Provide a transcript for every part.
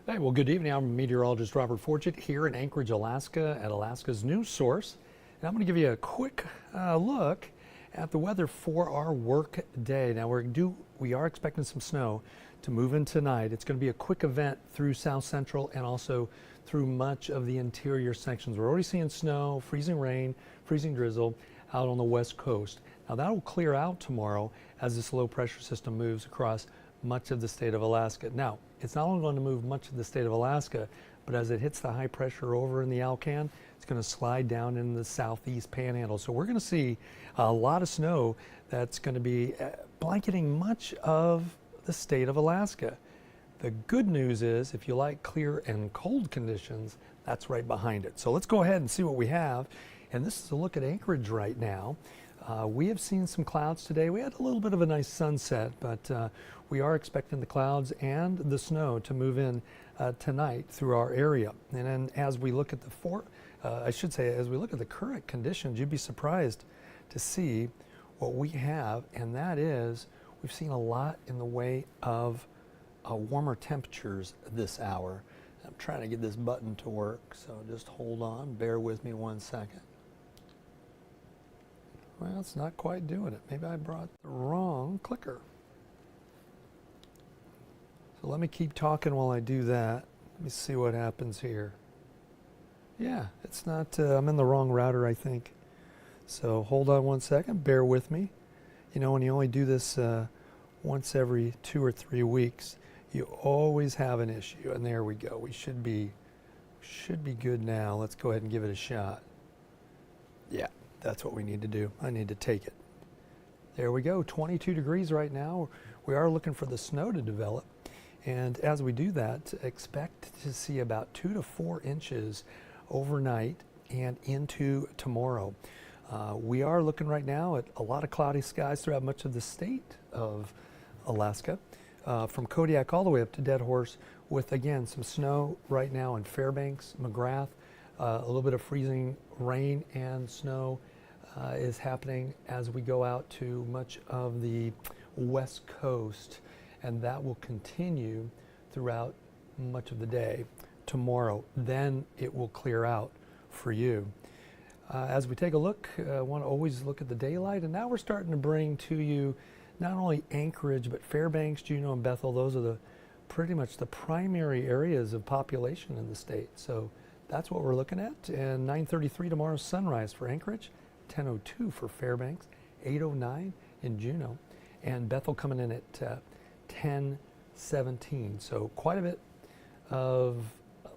Hey, well, good evening. I'm Meteorologist Robert Forgit here in Anchorage, Alaska, at Alaska's news source. And I'm going to give you a quick look at the weather for our work day. Now, we are expecting some snow to move in tonight. It's going to be a quick event through South Central and also through much of the interior sections. We're already seeing snow, freezing rain, freezing drizzle out on the west coast. Now, that will clear out tomorrow as this low pressure system moves across much of the state of Alaska. Now, it's not only going to move much of the state of Alaska, but as it hits the high pressure over in the Alcan, it's going to slide down in the southeast panhandle. So we're going to see a lot of snow that's going to be blanketing much of the state of Alaska. The good news is, if you like clear and cold conditions, that's right behind it. So let's go ahead and see what we have. And this is a look at Anchorage right now. We have seen some clouds today. We had a little bit of a nice sunset, but we are expecting the clouds and the snow to move in tonight through our area. And then as we look at as we look at the current conditions, you'd be surprised to see what we have, and that is we've seen a lot in the way of warmer temperatures this hour. I'm trying to get this button to work, so just hold on, bear with me 1 second. Well, it's not quite doing it. Maybe I brought the wrong clicker. So let me keep talking while I do that. Let me see what happens here. Yeah, it's not, I'm in the wrong router, I think. So hold on 1 second, bear with me. You know, when you only do this once every 2 or 3 weeks, you always have an issue. And there we go. We should be good now. Let's go ahead and give it a shot. Yeah. That's what we need to do. I need to take it. There we go, 22 degrees right now. We are looking for the snow to develop. And as we do that, expect to see about 2 to 4 inches overnight and into tomorrow. We are looking right now at a lot of cloudy skies throughout much of the state of Alaska, from Kodiak all the way up to Dead Horse, with again some snow right now in Fairbanks, McGrath. A little bit of freezing rain and snow is happening as we go out to much of the west coast, and that will continue throughout much of the day tomorrow. Then it will clear out for you. As we take a look, I want to always look at the daylight, and now we're starting to bring to you not only Anchorage but Fairbanks, Juneau, and Bethel. Those are pretty much the primary areas of population in the state. So that's what we're looking at. And 9:33 tomorrow's sunrise for Anchorage, 10:02 for Fairbanks, 8:09 in Juneau, and Bethel coming in at 10:17. So quite a bit of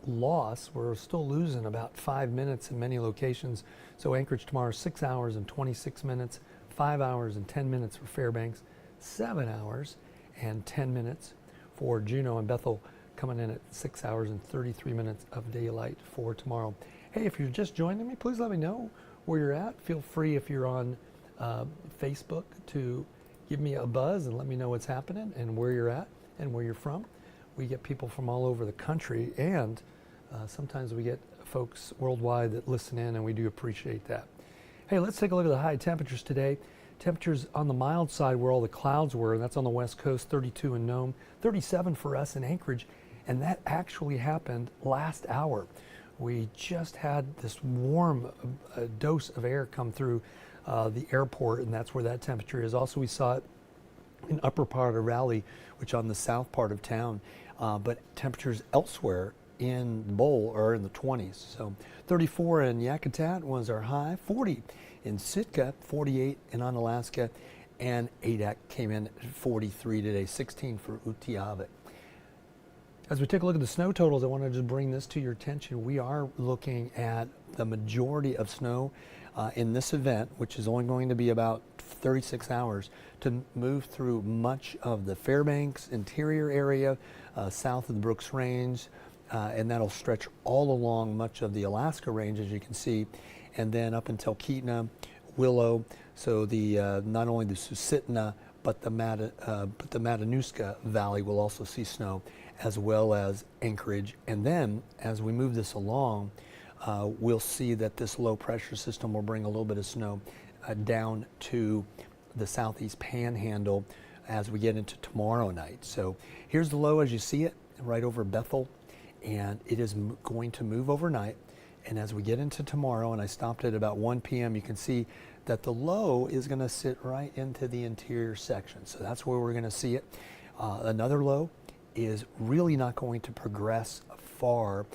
loss. We're still losing about 5 minutes in many locations. So Anchorage tomorrow, 6 hours and 26 minutes, 5 hours and 10 minutes for Fairbanks, 7 hours and 10 minutes for Juneau, and Bethel coming in at 6 hours and 33 minutes of daylight for tomorrow. Hey, if you're just joining me, please let me know where you're at. Feel free, if you're on Facebook, to give me a buzz and let me know what's happening and where you're at and where you're from. We get people from all over the country, and sometimes we get folks worldwide that listen in, and we do appreciate that. Hey, let's take a look at the high temperatures today. Temperatures on the mild side where all the clouds were, and that's on the west coast, 32 in Nome, 37 for us in Anchorage, and that actually happened last hour. We just had this warm dose of air come through the airport, and that's where that temperature is. Also, we saw it in upper part of Raleigh, which on the south part of town, but temperatures elsewhere in the bowl are in the 20s. So 34 in Yakutat was our high, 40 in Sitka, 48 in Unalaska, and Adak came in at 43 today, 16 for Utqiagvik. As we take a look at the snow totals, I want to just bring this to your attention. We are looking at the majority of snow in this event, which is only going to be about 36 hours, to move through much of the Fairbanks interior area, south of the Brooks Range, and that'll stretch all along much of the Alaska Range, as you can see, and then up until Keetna, Willow. So the not only the Susitna, but the Matanuska Valley will also see snow, as well as Anchorage. And then as we move this along, we'll see that this low pressure system will bring a little bit of snow down to the southeast panhandle as we get into tomorrow night. So here's the low as you see it, right over Bethel and it is going to move overnight. And as we get into tomorrow, and I stopped at about 1 p.m., you can see that the low is going to sit right into the interior section. So that's where we're going to see it. Another low is really not going to progress far.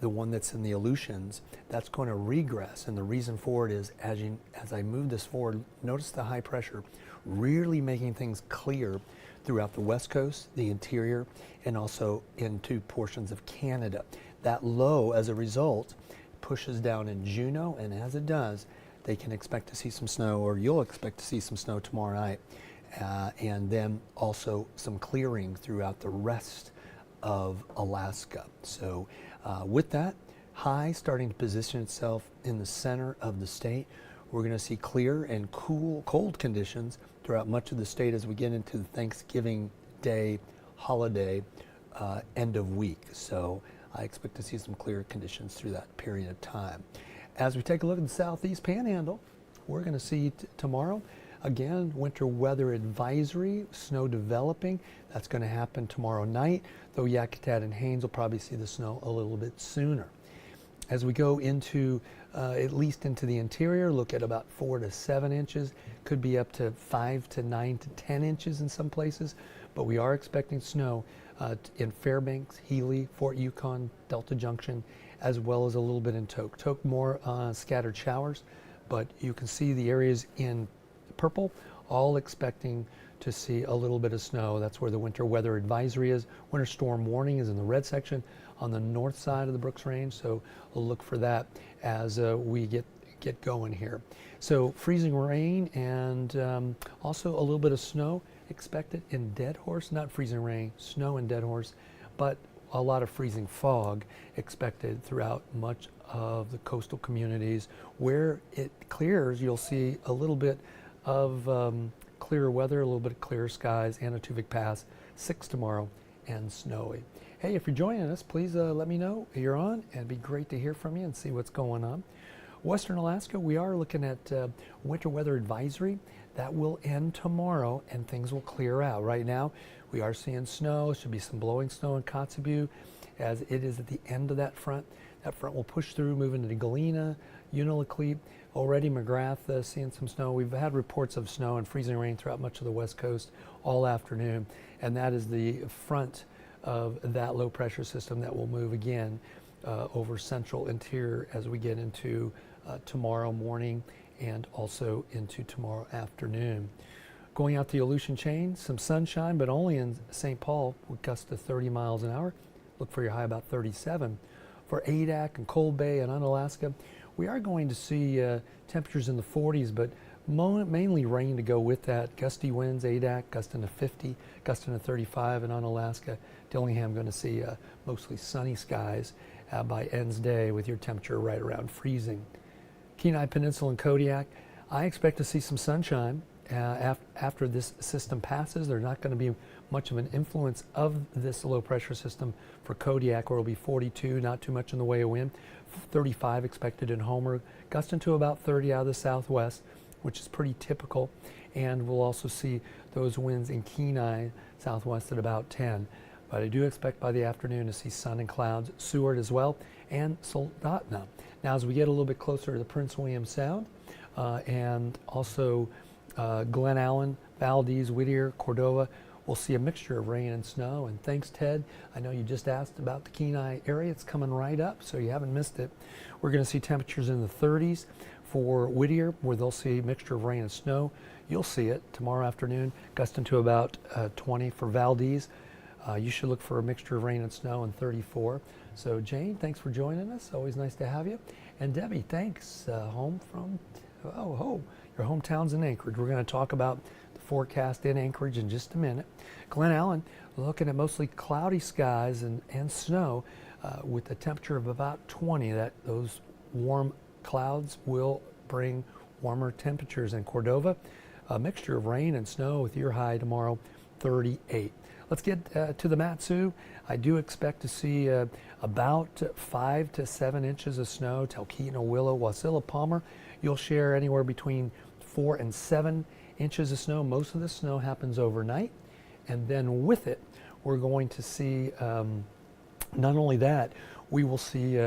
The one that's in the Aleutians, that's going to regress. And the reason for it is as I move this forward, notice the high pressure really making things clear throughout the west coast, the interior, and also into portions of Canada. That low, as a result, pushes down in Juneau, and as it does, they can expect to see some snow, or you'll expect to see some snow tomorrow night, and then also some clearing throughout the rest of Alaska. So with that, high starting to position itself in the center of the state. We're going to see clear and cold conditions throughout much of the state as we get into the Thanksgiving Day holiday end of week. So I expect to see some clear conditions through that period of time. As we take a look at the southeast panhandle, we're going to see tomorrow, again, winter weather advisory, snow developing. That's going to happen tomorrow night, though Yakutat and Haines will probably see the snow a little bit sooner. As we go into, at least into the interior, look at about 4 to 7 inches, could be up to 5 to 9 to 10 inches in some places, but we are expecting snow in Fairbanks, Healy, Fort Yukon, Delta Junction, as well as a little bit in Tok. Tok more scattered showers, but you can see the areas in purple, all expecting to see a little bit of snow. That's where the winter weather advisory is. Winter storm warning is in the red section on the north side of the Brooks Range, so we'll look for that as we get going here. So freezing rain and also a little bit of snow expected in Dead Horse, not freezing rain, snow in Dead Horse, but a lot of freezing fog expected throughout much of the coastal communities. Where it clears, you'll see a little bit of clearer weather, a little bit of clearer skies. Anatovik Pass, 6 tomorrow, and snowy. Hey, if you're joining us, please let me know you're on, and it'd be great to hear from you and see what's going on. Western Alaska, we are looking at winter weather advisory. That will end tomorrow and things will clear out. Right now, we are seeing snow. Should be some blowing snow in Kotzebue as it is at the end of that front. That front will push through, move into Galena, Unalakleet. Already McGrath seeing some snow. We've had reports of snow and freezing rain throughout much of the west coast all afternoon, and that is the front of that low pressure system that will move again over central interior as we get into tomorrow morning and also into tomorrow afternoon. Going out the Aleutian chain, some sunshine, but only in St. Paul with gusts to 30 miles an hour. Look for your high about 37. For Adak and Cold Bay and Unalaska, we are going to see temperatures in the 40s, but mainly rain to go with that. Gusty winds, Adak, gusting to 50, gusting to 35, and Unalaska. Dillingham going to see mostly sunny skies by Ends Day with your temperature right around freezing. Kenai Peninsula and Kodiak, I expect to see some sunshine after this system passes. There's not going to be much of an influence of this low pressure system for Kodiak, where it'll be 42, not too much in the way of wind. 35 expected in Homer, gusting to about 30 out of the southwest, which is pretty typical. And we'll also see those winds in Kenai, southwest at about 10. But I do expect by the afternoon to see sun and clouds, Seward as well, and Soldotna. Now as we get a little bit closer to the Prince William Sound, and also Glen Allen, Valdez, Whittier, Cordova, we'll see a mixture of rain and snow. And thanks, Ted. I know you just asked about the Kenai area. It's coming right up, so you haven't missed it. We're going to see temperatures in the 30s for Whittier, where they'll see a mixture of rain and snow. You'll see it tomorrow afternoon, gusting to about 20 for Valdez. You should look for a mixture of rain and snow in 34. So Jane, thanks for joining us. Always nice to have you. And Debbie, thanks. Home from, your hometown's in Anchorage. We're going to talk about the forecast in Anchorage in just a minute. Glen Allen, looking at mostly cloudy skies and snow with a temperature of about 20. Those warm clouds will bring warmer temperatures in Cordova. A mixture of rain and snow with your high tomorrow, 38. Let's get to the Mat-Su. I do expect to see about 5 to 7 inches of snow. Talkeetna, Willow, Wasilla, Palmer, you'll share anywhere between 4 and 7 inches of snow. Most of the snow happens overnight. And then with it, we're going to see Not only that, we will see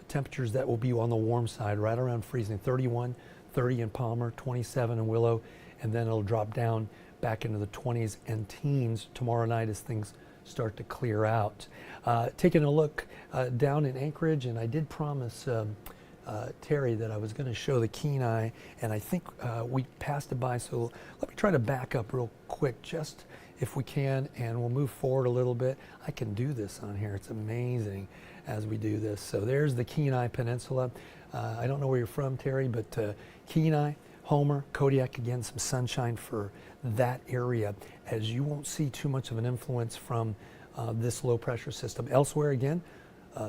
temperatures that will be on the warm side, right around freezing, 31, 30 in Palmer, 27 in Willow, and then it'll drop down back into the 20s and teens tomorrow night as things start to clear out. Taking a look down in Anchorage, and I did promise Terry that I was going to show the Kenai, and I think we passed it by, so let me try to back up real quick just if we can, and we'll move forward a little bit. I can do this on here. It's amazing as we do this. So there's the Kenai Peninsula. I don't know where you're from, Terry, but Kenai, Homer, Kodiak, again, some sunshine for that area, as you won't see too much of an influence from this low pressure system. Elsewhere, again,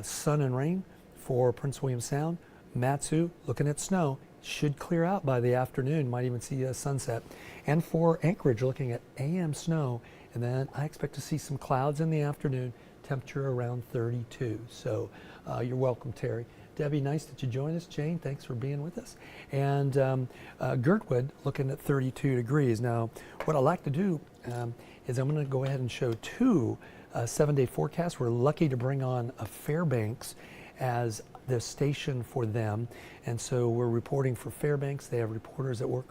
sun and rain for Prince William Sound. Matsu, looking at snow, should clear out by the afternoon, might even see a sunset. And for Anchorage, looking at AM snow, and then I expect to see some clouds in the afternoon, temperature around 32. So you're welcome, Terry. Debbie, nice that you joined us. Jane, thanks for being with us. And Girdwood, looking at 32 degrees. Now, what I like to do is I'm going to go ahead and show two 7-day forecasts. We're lucky to bring on Fairbanks as the station for them, and so we're reporting for Fairbanks. They have reporters that work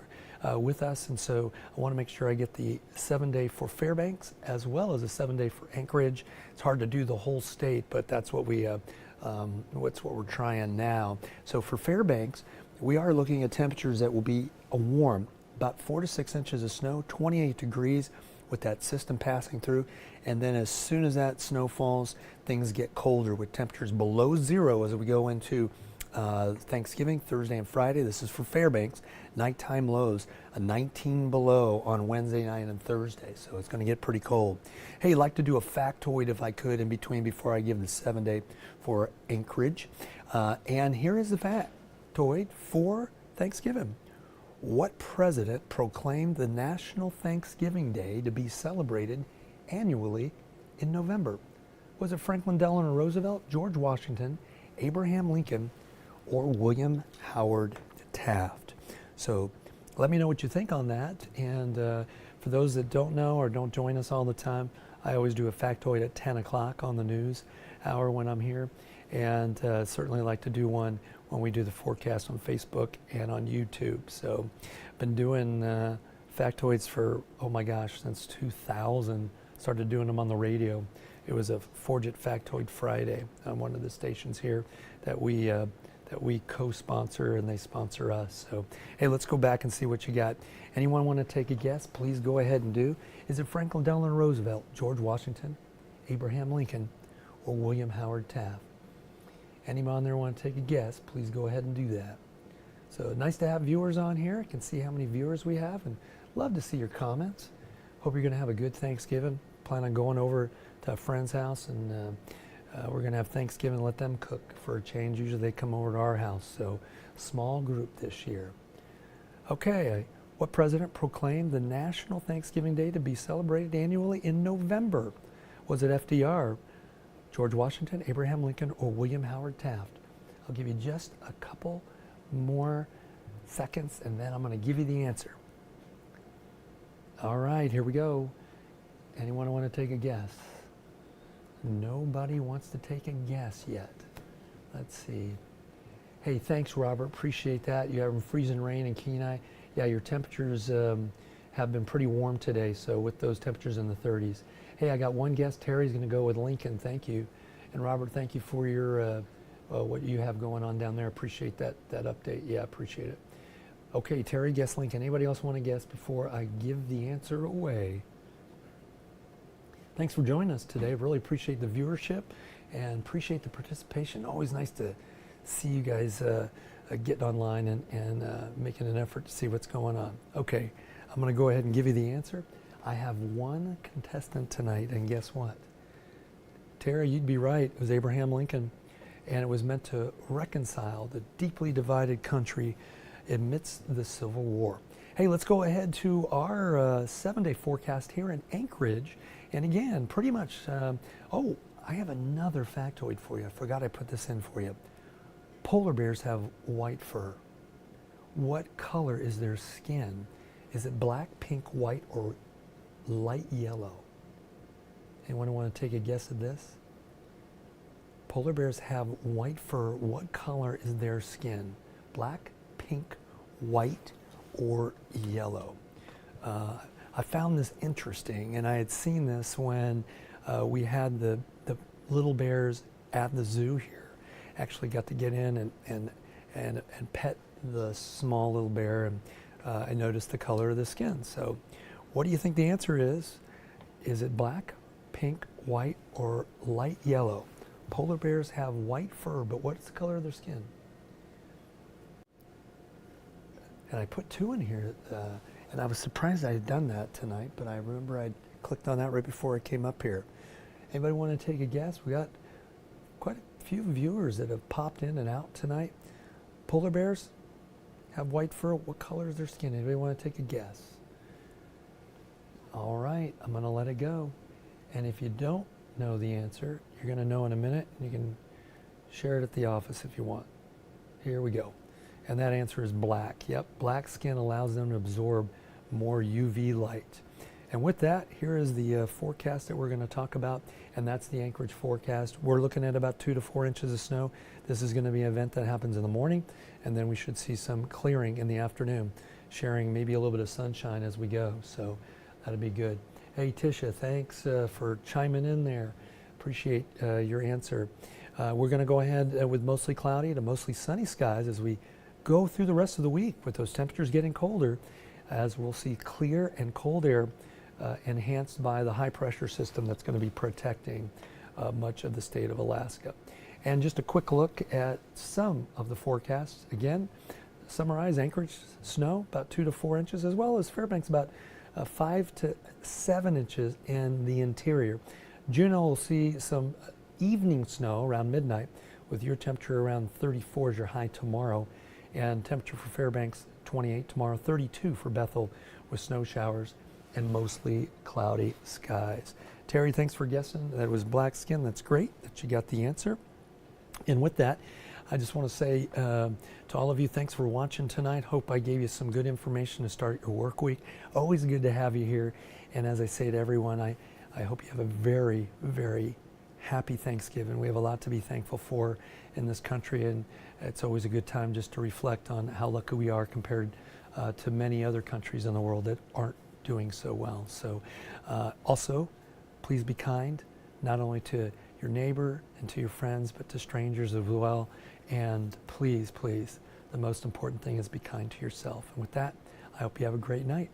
with us, and so I want to make sure I get the 7-day for Fairbanks as well as a 7-day for Anchorage. It's hard to do the whole state, but that's what we're trying now. So for Fairbanks, we are looking at temperatures that will be warm, about 4 to 6 inches of snow, 28 degrees with that system passing through, and then as soon as that snow falls, things get colder with temperatures below zero as we go into Thanksgiving, Thursday and Friday. This is for Fairbanks. Nighttime lows, a 19 below on Wednesday night and Thursday, so it's going to get pretty cold. Hey, I'd like to do a factoid if I could in between before I give the 7-day for Anchorage. And here is the factoid for Thanksgiving. What president proclaimed the National Thanksgiving Day to be celebrated annually in November? Was it Franklin Delano Roosevelt, George Washington, Abraham Lincoln, or William Howard Taft? So let me know what you think on that. And for those that don't know or don't join us all the time, I always do a factoid at 10 o'clock on the news hour when I'm here. And certainly like to do one when we do the forecast on Facebook and on YouTube. So I've been doing factoids for, oh my gosh, since 2000. Started doing them on the radio. It was a Forgit Factoid Friday on one of the stations here that we co-sponsor, and they sponsor us. So hey, let's go back and see what you got. Anyone want to take a guess? Please go ahead and do. Is it Franklin Delano Roosevelt, George Washington, Abraham Lincoln, or William Howard Taft? Anyone there want to take a guess? Please go ahead and do that. So nice to have viewers on here. I can see how many viewers we have, and love to see your comments. Hope you're going to have a good Thanksgiving. Plan on going over to a friend's house, and we're going to have Thanksgiving, let them cook for a change. Usually they come over to our house, so small group this year. Okay, what president proclaimed the National Thanksgiving Day to be celebrated annually in November? Was it FDR, George Washington, Abraham Lincoln, or William Howard Taft? I'll give you just a couple more seconds, and then I'm going to give you the answer. All right, here we go. Anyone want to take a guess? Nobody wants to take a guess yet. Let's see. Hey, thanks, Robert. Appreciate that. You have freezing rain in Kenai. Yeah, your temperatures have been pretty warm today, so with those temperatures in the 30s. Hey, I got one guess. Terry's going to go with Lincoln. Thank you. And Robert, thank you for your what you have going on down there. Appreciate that update. Yeah, appreciate it. Okay, Terry, guess Lincoln. Anybody else want to guess before I give the answer away? Thanks for joining us today. Really appreciate the viewership and appreciate the participation. Always nice to see you guys getting online and making an effort to see what's going on. Okay, I'm going to go ahead and give you the answer. I have one contestant tonight, and guess what? Terry, you'd be right. It was Abraham Lincoln, and it was meant to reconcile the deeply divided country amidst the Civil War. Hey, let's go ahead to our 7-day forecast here in Anchorage. And again, pretty much, oh, I have another factoid for you. I forgot I put this in for you. Polar bears have white fur. What color is their skin? Is it black, pink, white, or light yellow? Anyone want to take a guess at this? Polar bears have white fur. What color is their skin? Black, pink, white, or yellow? I found this interesting, and I had seen this when we had the little bears at the zoo here. Actually got to get in and pet the small little bear, and I noticed the color of the skin. So what do you think the answer is? Is it black, pink, white, or light yellow? Polar bears have white fur, but what's the color of their skin? And I put 2 in here, and I was surprised I had done that tonight, but I remember I clicked on that right before I came up here. Anybody want to take a guess? We got quite a few viewers that have popped in and out tonight. Polar bears have white fur. What color is their skin? Anybody want to take a guess? All right, I'm going to let it go. And if you don't know the answer, you're going to know in a minute, and you can share it at the office if you want. Here we go. And that answer is black. Yep, black skin allows them to absorb more UV light. And with that, here is the forecast that we're going to talk about, and that's the Anchorage forecast. We're looking at about 2 to 4 inches of snow. This is going to be an event that happens in the morning, and then we should see some clearing in the afternoon, sharing maybe a little bit of sunshine as we go. So that'd be good. Hey, Tisha, thanks for chiming in there. Appreciate your answer. We're going to go ahead with mostly cloudy to mostly sunny skies as we go through the rest of the week with those temperatures getting colder, as we'll see clear and cold air enhanced by the high pressure system that's going to be protecting much of the state of Alaska. And just a quick look at some of the forecasts. Again, summarize: Anchorage snow about 2 to 4 inches, as well as Fairbanks about 5 to 7 inches in the interior. Juneau will see some evening snow around midnight, with your temperature around 34 as your high tomorrow, and temperature for Fairbanks 28 tomorrow, 32 for Bethel with snow showers and mostly cloudy skies. Terry, thanks for guessing. That was black skin. That's great that you got the answer. And with that, I just want to say to all of you, thanks for watching tonight. Hope I gave you some good information to start your work week. Always good to have you here. And as I say to everyone, I hope you have a very, very happy Thanksgiving. We have a lot to be thankful for in this country, and it's always a good time just to reflect on how lucky we are compared to many other countries in the world that aren't doing so well. So also, please be kind, not only to your neighbor and to your friends, but to strangers as well. And please, please, the most important thing is be kind to yourself. And with that, I hope you have a great night.